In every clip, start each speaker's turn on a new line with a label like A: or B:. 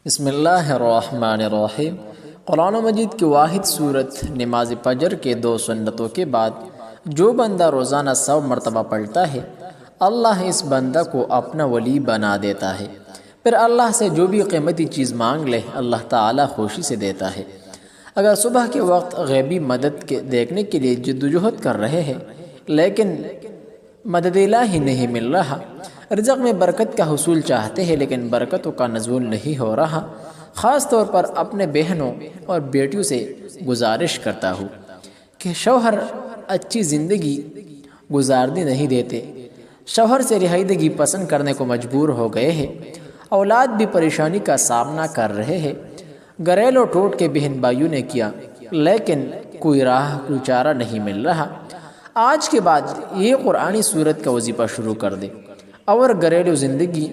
A: بسم اللہ الرحمن الرحیم۔ قرآن مجید کی واحد صورت نماز فجر کے 2 سنتوں کے بعد جو بندہ روزانہ 100 مرتبہ پڑھتا ہے، اللہ اس بندہ کو اپنا ولی بنا دیتا ہے۔ پھر اللہ سے جو بھی قیمتی چیز مانگ لے اللہ تعالیٰ خوشی سے دیتا ہے۔ اگر صبح کے وقت غیبی مدد کے دیکھنے کے لیے جدوجہد کر رہے ہیں لیکن مدد الہی نہیں مل رہا، رزق میں برکت کا حصول چاہتے ہیں لیکن برکتوں کا نزول نہیں ہو رہا، خاص طور پر اپنے بہنوں اور بیٹیوں سے گزارش کرتا ہوں کہ شوہر اچھی زندگی گزارنے نہیں دیتے، شوہر سے رہائیدگی پسند کرنے کو مجبور ہو گئے ہیں، اولاد بھی پریشانی کا سامنا کر رہے ہیں، گھریلو ٹوٹ کے بہن بھائیوں نے کیا لیکن کوئی راہ کوئی چارہ نہیں مل رہا۔ آج کے بعد یہ قرآنی صورت کا وظیفہ شروع کر دے اور گھریلو زندگی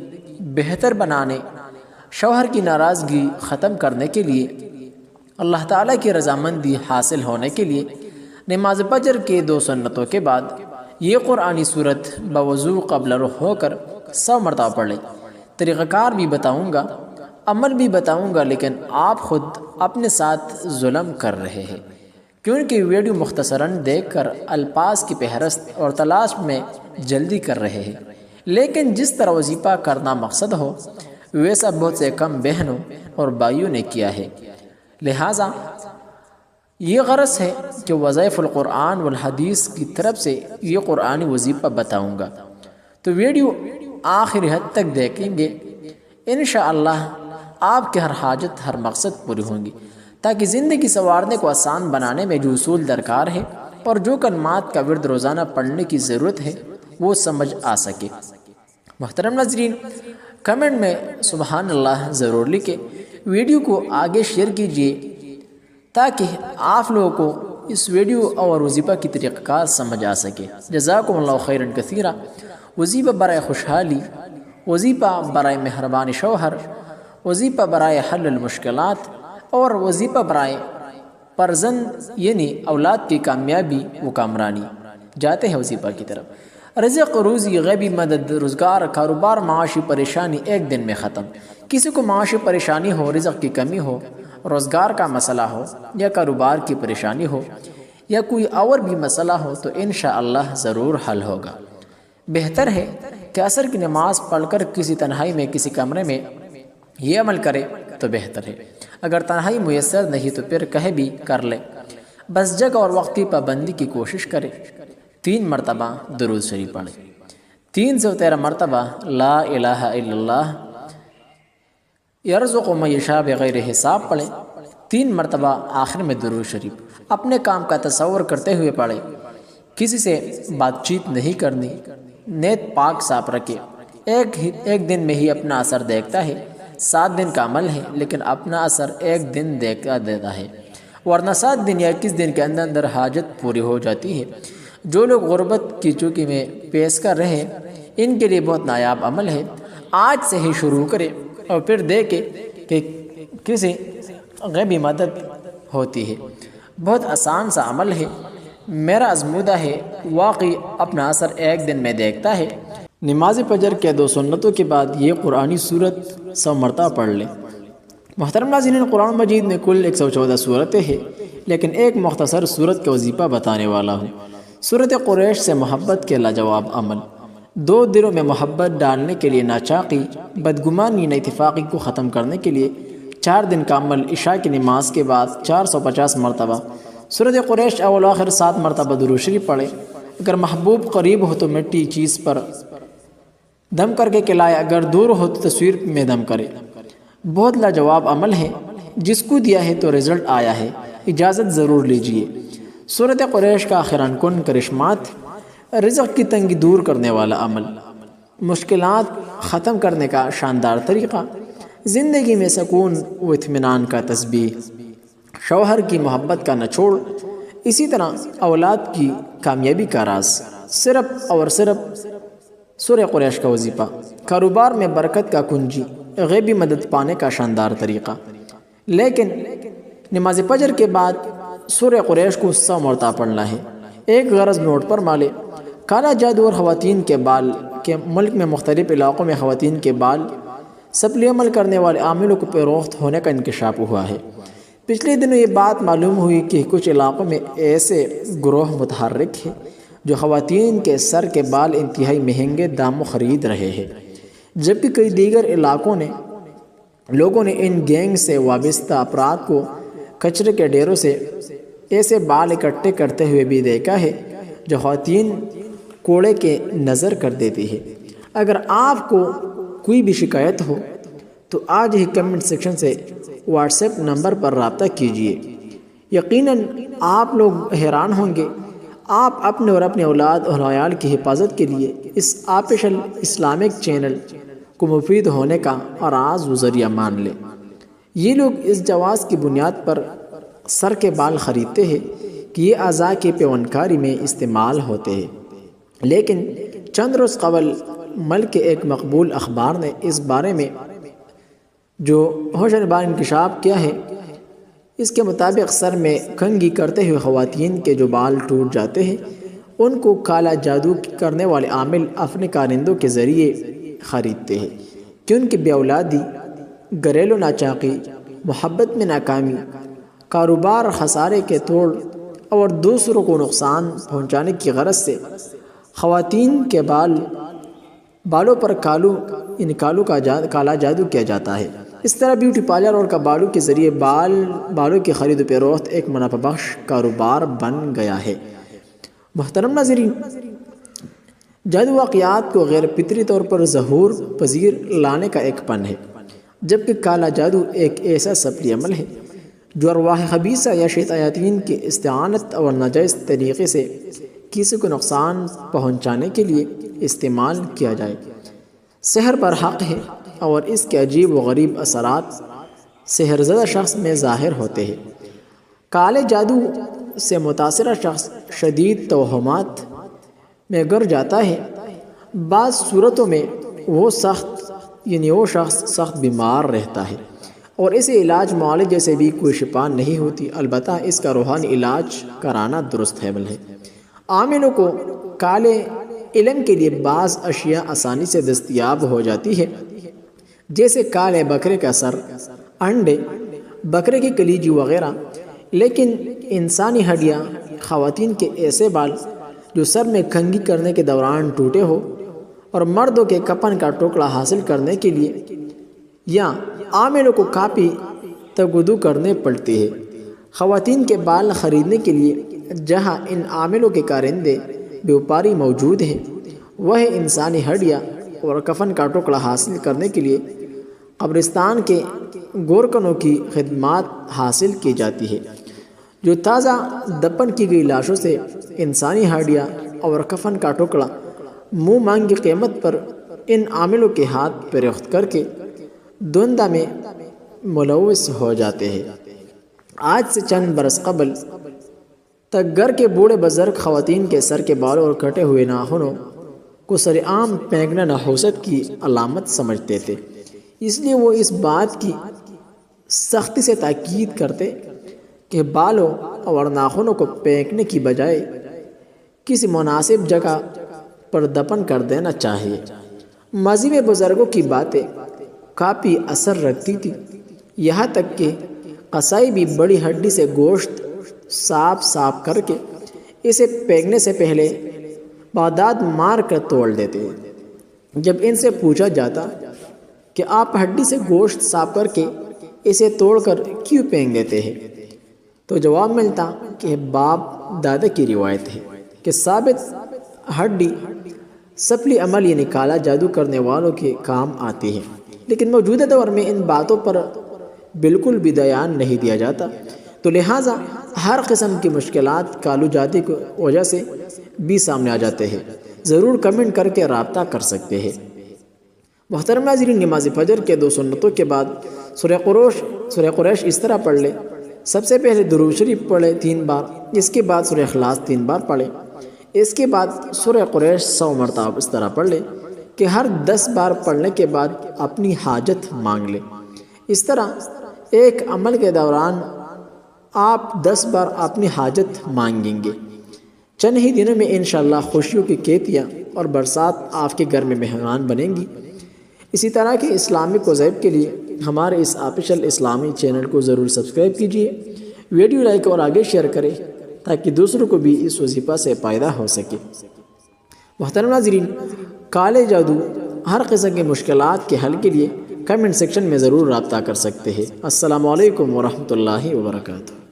A: بہتر بنانے، شوہر کی ناراضگی ختم کرنے کے لیے، اللہ تعالیٰ کی رضامندی حاصل ہونے کے لیے نماز فجر کے 2 سنتوں کے بعد یہ قرآنی صورت بوضو قبل رخ ہو کر 100 مرتبہ پڑھ لیں۔ طریقہ کار بھی بتاؤں گا، عمل بھی بتاؤں گا، لیکن آپ خود اپنے ساتھ ظلم کر رہے ہیں کیونکہ ویڈیو مختصراً دیکھ کر الفاظ کی فہرست اور تلاش میں جلدی کر رہے ہیں، لیکن جس طرح وظیفہ کرنا مقصد ہو ویسا بہت سے کم بہنوں اور بھائیوں نے کیا ہے۔ لہٰذا یہ غرض ہے کہ وظائف القرآن والحدیث کی طرف سے یہ قرآنی وظیفہ بتاؤں گا، تو ویڈیو آخری حد تک دیکھیں گے، انشاءاللہ آپ کے ہر حاجت ہر مقصد پوری ہوں گی، تاکہ زندگی سنوارنے کو آسان بنانے میں جو اصول درکار ہے اور جو کلمات کا ورد روزانہ پڑھنے کی ضرورت ہے وہ سمجھ آ سکے۔ محترم ناظرین، کمنٹ میں سبحان اللہ ضرور لکھیں، ویڈیو کو آگے شیئر کیجیے تاکہ آپ لوگوں کو اس ویڈیو اور وظیفہ کی طریقہ کار سمجھ آ سکے۔ جزاکم اللہ خیرا کثیرا۔ وظیفہ برائے خوشحالی، وظیفہ برائے مہربان شوہر، وظیفہ برائے حل المشکلات اور وظیفہ برائے فرزند یعنی اولاد کی کامیابی و کامرانی۔ جاتے ہیں وظیفہ کی طرف۔ رزق، روزی، غیبی مدد، روزگار، کاروبار، معاشی پریشانی ایک دن میں ختم۔ کسی کو معاشی پریشانی ہو، رزق کی کمی ہو، روزگار کا مسئلہ ہو یا کاروبار کی پریشانی ہو یا کوئی اور بھی مسئلہ ہو تو انشاءاللہ ضرور حل ہوگا۔ بہتر ہے کہ عصر کی نماز پڑھ کر کسی تنہائی میں کسی کمرے میں یہ عمل کرے تو بہتر ہے۔ اگر تنہائی میسر نہیں تو پھر کہیں بھی کر لے، بس جگہ اور وقت کی پابندی کی کوشش کرے۔ 3 مرتبہ درود شریف پڑھے، 313 مرتبہ لا الہ الا اللہ یرزق من یشاء بغیر حساب پڑھے، 3 مرتبہ آخر میں درود شریف۔ اپنے کام کا تصور کرتے ہوئے پڑھے، کسی سے بات چیت نہیں کرنی، نیت پاک صاف رکھے۔ ایک دن میں ہی اپنا اثر دیکھتا ہے، 7 دن کا عمل ہے لیکن اپنا اثر ایک دن دیکھا دیتا ہے، ورنہ 7 دن یا 21 دن کے اندر حاجت پوری ہو جاتی ہے۔ جو لوگ غربت کی چوکی میں پیش کر رہے ہیں ان کے لیے بہت نایاب عمل ہے، آج سے ہی شروع کرے اور پھر دیکھے کہ کسی غیبی مدد ہوتی ہے۔ بہت آسان سا عمل ہے، میرا آزمودہ ہے، واقعی اپنا اثر ایک دن میں دیکھتا ہے۔ نماز فجر کے 2 سنتوں کے بعد یہ قرآنی صورت 100 مرتبہ پڑھ لیں۔ محترم ناظرین، قرآن مجید میں کل 114 صورتیں ہیں لیکن ایک مختصر صورت کا وظیفہ بتانے والا ہوں۔ سورت قریش سے محبت کے لاجواب عمل۔ 2 دلوں میں محبت ڈالنے کے لیے ناچاقی، بدگمانی، نااتفاقی کو ختم کرنے کے لیے 4 دن کا عمل۔ عشاء کی نماز کے بعد 450 مرتبہ سورت قریش اول و آخر 7 مرتبہ درود شریف پڑھے۔ اگر محبوب قریب ہو تو مٹی چیز پر دم کر کے کھلائے، اگر دور ہو تو تصویر میں دم کرے۔ بہت لاجواب عمل ہے، جس کو دیا ہے تو رزلٹ آیا ہے، اجازت ضرور لیجئے۔ سورت قریش کا آخران کن کرشمات، رزق کی تنگی دور کرنے والا عمل، مشکلات ختم کرنے کا شاندار طریقہ، زندگی میں سکون و اطمینان کا تسبیح، شوہر کی محبت کا نچوڑ، اسی طرح اولاد کی کامیابی کا راز، صرف اور صرف سورہ قریش کا وظیفہ، کاروبار میں برکت کا کنجی، غیبی مدد پانے کا شاندار طریقہ۔ لیکن نماز فجر کے بعد سورہ قریش کو 100 مرتبہ پڑھنا ہے۔ ایک غرض نوٹ پر مالے، کالا جادو اور خواتین کے بال کہ ملک میں مختلف علاقوں میں خواتین کے بال سپلی عمل کرنے والے عاملوں کو فروخت ہونے کا انکشاف ہوا ہے۔ پچھلے دنوں یہ بات معلوم ہوئی کہ کچھ علاقوں میں ایسے گروہ متحرک ہیں جو خواتین کے سر کے بال انتہائی مہنگے داموں خرید رہے ہیں، جبکہ کئی دیگر علاقوں نے لوگوں نے ان گینگ سے وابستہ افراد کو کچرے کے ڈھیروں سے ایسے بال اکٹھے کرتے ہوئے بھی دیکھا ہے جو خواتین کوڑے کے نظر کر دیتی ہے۔ اگر آپ کو کوئی بھی شکایت ہو تو آج ہی کمنٹ سیکشن سے واٹس ایپ نمبر پر رابطہ کیجیے۔ یقیناً آپ لوگ حیران ہوں گے۔ آپ اپنے اور اپنے اولاد اور عیال کی حفاظت کے لیے اس آفیشل اسلامک چینل کو مفید ہونے کا راز و ذریعہ مان لیں۔ یہ لوگ اس جواز کی بنیاد پر سر کے بال خریدتے ہیں کہ یہ اعضاء کی پیوندکاری میں استعمال ہوتے ہیں، لیکن چند روز قبل ملک کے ایک مقبول اخبار نے اس بارے میں جو ہوشن بار انکشاف کیا ہے، اس کے مطابق سر میں کنگھی کرتے ہوئے خواتین کے جو بال ٹوٹ جاتے ہیں ان کو کالا جادو کرنے والے عامل اپنے کارندوں کے ذریعے خریدتے ہیں کہ ان کی بے اولادی، گھریلو ناچاقی، محبت میں ناکامی، کاروبار خسارے کے توڑ اور دوسروں کو نقصان پہنچانے کی غرض سے خواتین کے بالوں پر کالوں کا کالا جادو کیا جاتا ہے۔ اس طرح بیوٹی پارلر اور کباڑوں کے ذریعے بالوں کی خرید و فروخت ایک منافع بخش کاروبار بن گیا ہے۔ محترم ناظرین، جادو واقعات کو غیر فطری طور پر ظہور پذیر لانے کا ایک فن ہے، جبکہ کالا جادو ایک ایسا سپلی عمل ہے جو ارواح خبیثہ یا شیطانیین کی استعانت اور ناجائز طریقے سے کسی کو نقصان پہنچانے کے لیے استعمال کیا جائے۔ سحر برحق ہے اور اس کے عجیب و غریب اثرات سحر زدہ شخص میں ظاہر ہوتے ہیں۔ کالے جادو سے متاثرہ شخص شدید توہمات میں گر جاتا ہے۔ بعض صورتوں میں وہ شخص سخت بیمار رہتا ہے اور اسے علاج معالجے سے بھی کوئی شفا نہیں ہوتی، البتہ اس کا روحانی علاج کرانا درست ہے۔ عاملوں کو کالے علم کے لیے بعض اشیاء آسانی سے دستیاب ہو جاتی ہے، جیسے کالے بکرے کا سر، انڈے، بکرے کی کلیجی وغیرہ، لیکن انسانی ہڈیاں، خواتین کے ایسے بال جو سر میں کنگھی کرنے کے دوران ٹوٹے ہو، اور مردوں کے کفن کا ٹکڑا حاصل کرنے کے لیے یا عاملوں کو کافی تگدو کرنے پڑتی ہے۔ خواتین کے بال خریدنے کے لیے جہاں ان عاملوں کے کارندے بیوپاری موجود ہیں، وہ انسانی ہڈیاں اور کفن کا ٹکڑا حاصل کرنے کے لیے قبرستان کے گورکنوں کی خدمات حاصل کی جاتی ہے، جو تازہ دفن کی گئی لاشوں سے انسانی ہڈیاں اور کفن کا ٹکڑا منہ مانگی قیمت پر ان عاملوں کے ہاتھ فروخت کر کے دھندہ میں ملوث ہو جاتے ہیں۔ آج سے چند برس قبل تک گھر کے بوڑھے بزرگ خواتین کے سر کے بالوں اور کٹے ہوئے ناخنوں کو سر عام پھینکنا نحوست کی علامت سمجھتے تھے، اس لیے وہ اس بات کی سختی سے تاکید کرتے کہ بالوں اور ناخنوں کو پھینکنے کی بجائے کسی مناسب جگہ پر دفن کر دینا چاہیے۔ ماضی میں بزرگوں کی باتیں کافی اثر رکھتی تھی، یہاں تک کہ قصائی بھی بڑی ہڈی سے گوشت صاف کر کے اسے پھینکنے سے پہلے باداد مار کر توڑ دیتے ہیں۔ جب ان سے پوچھا جاتا کہ آپ ہڈی سے گوشت صاف کر کے اسے توڑ کر کیوں پھینک دیتے ہیں، تو جواب ملتا کہ باپ دادا کی روایت ہے کہ ثابت ہڈی سپلی عمل یعنی کالا جادو کرنے والوں کے کام آتی ہے، لیکن موجودہ دور میں ان باتوں پر بالکل بھی دھیان نہیں دیا جاتا، تو لہٰذا ہر قسم کی مشکلات کالو جادو کی وجہ سے بھی سامنے آ جاتے ہیں۔ ضرور کمنٹ کر کے رابطہ کر سکتے ہیں۔ محترم ناظرین، نماز فجر کے 2 سنتوں کے بعد سورہ قریش اس طرح پڑھ لیں۔ سب سے پہلے درود شریف پڑھیں 3 بار، اس کے بعد سورہ اخلاص 3 بار پڑھیں، اس کے بعد سورہ قریش 100 مرتبہ اس طرح پڑھ لیں کہ ہر 10 بار پڑھنے کے بعد اپنی حاجت مانگ لیں۔ اس طرح ایک عمل کے دوران آپ 10 بار اپنی حاجت مانگیں گے۔ چند ہی دنوں میں انشاءاللہ خوشیوں کی کھیتیاں اور برسات آپ کے گھر میں مہمان بنیں گی۔ اسی طرح کے اسلامک وظائف کے لیے ہمارے اس آفیشل اسلامی چینل کو ضرور سبسکرائب کیجیے، ویڈیو لائک اور آگے شیئر کریں تاکہ دوسروں کو بھی اس وظیفہ سے فائدہ ہو سکے۔ محترم ناظرین، کالے جادو ہر قسم کی مشکلات کے حل کے لیے کمنٹ سیکشن میں ضرور رابطہ کر سکتے ہیں۔ السلام علیکم ورحمۃ اللہ وبرکاتہ۔